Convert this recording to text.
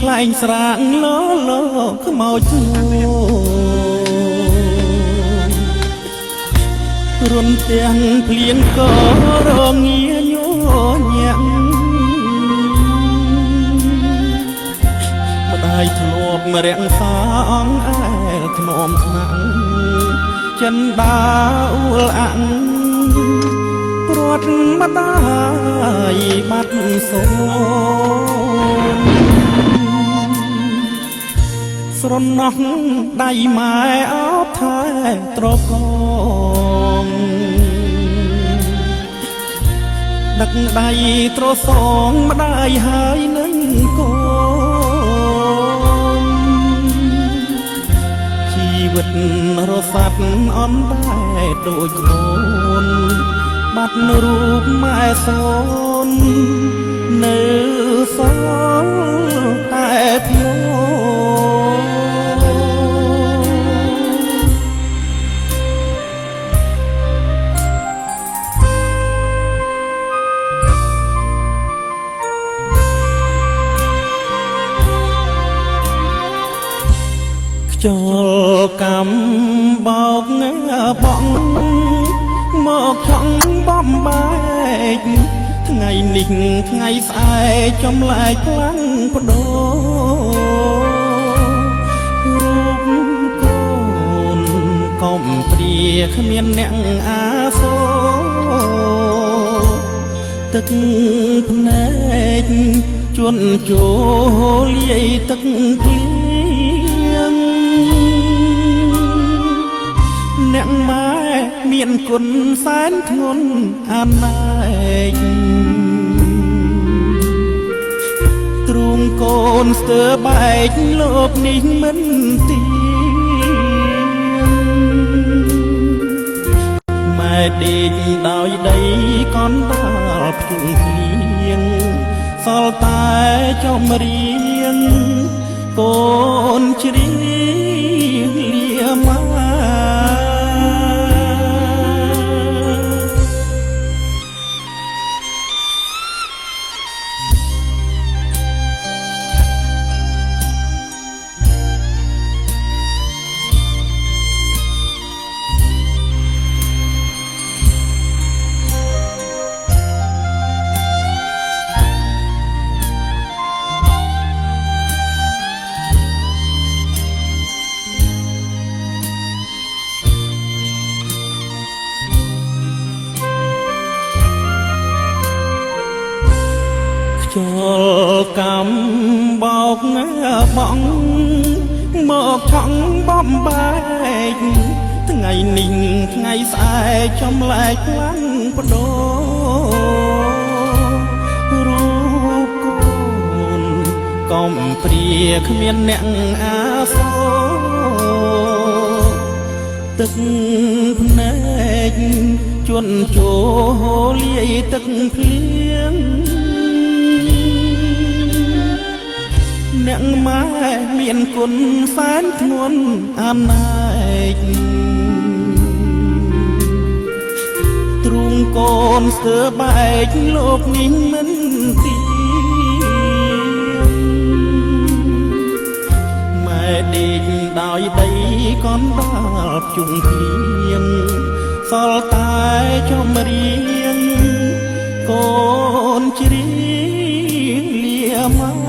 ខ្លែងស្រាងលលខ្មោចនួរុនទាំងភ្លៀងក៏រងាញញាក់ម្ដាយធ្លាប់រាំងសាអងអែលធ្នមថ្នាក់ចិនដាអួលអាំងព្រាត់ម្ដាយបាត់សូនស្រណោះដៃម៉ែអោបថែត្រកងដឹកដៃត្រសងម្ដាយហើយនឹងកូនជីវិតរសាត់អន់បែបដូចខ្លួនបាត់រូបម៉ែសូននៅសល់តែភ្នំខ្យល់កំបោកបងមកខំបំបែកថ្ងៃនេះថ្ងៃស្អែកចំលែកខ្លាំងបដូររូបកូនកុំព្រាគ្មានអ្នកអាសូរទឹកភ្នែកជន់ចូលលាយទឹកភ្លៀងអ្នកម៉ែមានគុណសែនធ្ងន់អាណែកទ្រូងកូនស្ទើរបែកលោកនេះមិនទៀងម៉ែដេកដោយដីកនដល់ភ្ជុំភ្លៀងសល់តែចំរៀងកូនជ្រៀងលាម៉ែចូលកំបោកបងមកថងបំបែកថ្ងៃនេះថ្ងៃស្អែកចំលែកខ្លាំងបដូររូបកូនកុំព្រាគ្មានអ្នកអាសូរទឹកភ្នែកជន់ចូលលាយទឹកភ្លៀងអ្នកម៉ែមានគុណសែនធ្ងន់អាណែកទ្រូងកូនស្ទើរបែកលោកនេះមិនទៀងម៉ែដេកដោយដីកនដល់ភ្ជុំភ្លៀងសល់តែចំរៀងកូនជ្រៀងលាម៉ែ